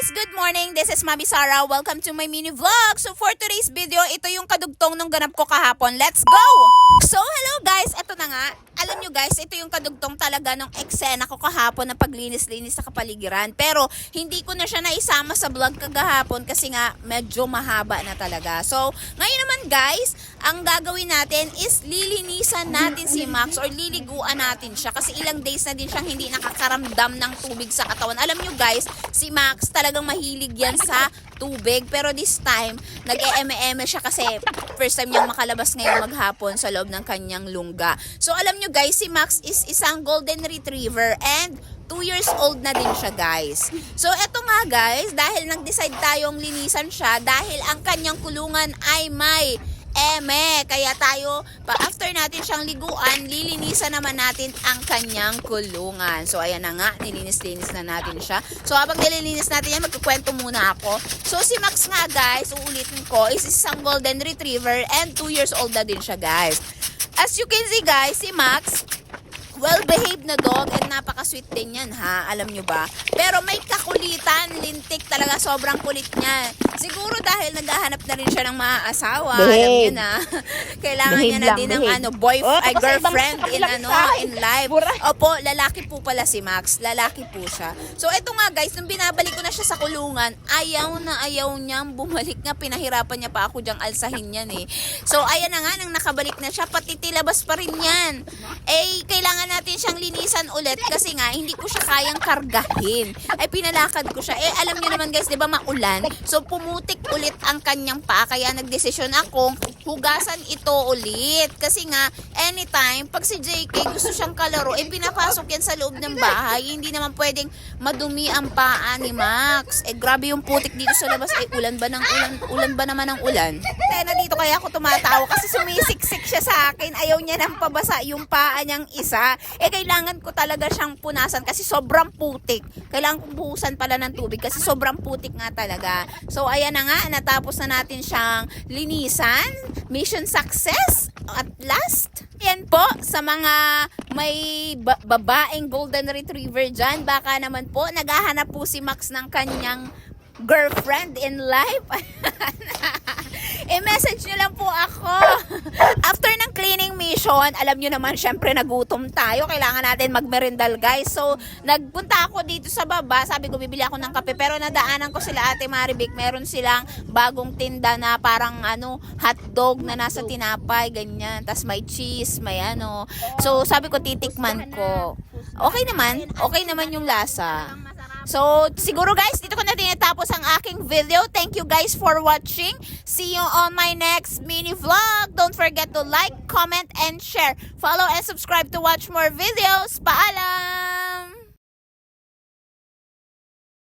guys! Good morning! This is Mami Sara. Welcome to my mini vlog. So for today's video, ito yung kadugtong nung ganap ko kahapon. Let's go! So hello guys! Ito na nga. Alam nyo guys, ito yung kadugtong talaga ng eksena ko kahapon na paglinis-linis sa kapaligiran. Pero hindi ko na siya naisama sa vlog kagahapon kasi nga medyo mahaba na talaga. So ngayon naman guys, ang gagawin natin is lilinisan natin si Max or liliguan natin siya kasi ilang days na din siyang hindi nakakaramdam ng tubig sa katawan. Alam nyo guys, si Max talagang mahilig yan sa tubig pero this time nag-eme-eme siya kasi first time niyang makalabas ngayong maghapon sa loob ng kanyang lungga. So alam nyo guys, si Max is isang golden retriever and 2 years old na din siya guys. So eto nga guys, dahil nag-decide tayong linisan siya dahil ang kanyang kulungan ay may eme. Kaya tayo, after natin siyang liguan, lilinisan naman natin ang kanyang kulungan. So ayan na nga, nilinis-linis na natin siya. So habang nililinis natin yan, magkukwento muna ako. So si Max nga guys, uulitin ko, is isang golden retriever and 2 years old na din siya guys. As you can see guys, si Max, well-behaved na dog and napaka-sweet din yan ha, alam nyo ba? Pero may kakulitan, lintik talaga, sobrang kulit niya. Siguro dahil naghahanap na rin siya ng mga asawa, alam nyo na. Kailangan niya na din ng girlfriend in life. Opo, lalaki po pala si Max, lalaki po siya. So eto nga guys, nung binabalik ko na siya sa kulungan, ayaw na ayaw niyang bumalik nga, pinahirapan niya pa ako diyang alsahin yan eh. So ayan na nga, nang nakabalik na siya, pati tilabas pa rin yan. Eh, kailangan natin siyang linisan ulit kasi nga hindi ko siya kayang kargahin. Ay pinalakad ko siya. Eh alam niyo naman guys, 'di ba maulan? So pumutik ulit ang kanyang paa kaya nagdesisyon akong hugasan ito ulit. Kasi nga anytime pag si JK gusto siyang kalaro, eh pinapasok yan sa loob ng bahay. Hindi naman pwedeng madumi ang paa ni Max. Eh grabe yung putik dito sa labas. Eh ulan ba naman ng ulan? Kaya na dito kaya ako tumatawa kasi sumisiksik siya sa akin. Ayaw niya nang pabasa yung paa niyang isa. Eh kailangan ko talaga siyang punasan kasi sobrang putik. Kailangan kong buhusan pala ng tubig kasi sobrang putik nga talaga. So ayan na nga, natapos na natin siyang linisan. Mission success at last. Yan po, sa mga may babaeng golden retriever dyan, baka naman po naghahanap po si Max ng kanyang girlfriend in life. I-message nyo lang po ako. After ng cleaning mission, alam nyo naman, syempre nagutom tayo. Kailangan natin magmerendal guys. So, nagpunta ako dito sa baba. Sabi ko, bibili ako ng kape. Pero nadaanan ko sila Ate Marivic. Meron silang bagong tinda na parang hotdog na nasa tinapay. Ganyan. Tas may cheese, may So, sabi ko, titikman ko. Okay naman yung lasa. So, siguro guys, dito ko na tinatapos ang aking video. Thank you guys for watching. See you on my next mini vlog. Don't forget to like, comment, and share. Follow and subscribe to watch more videos. Paalam!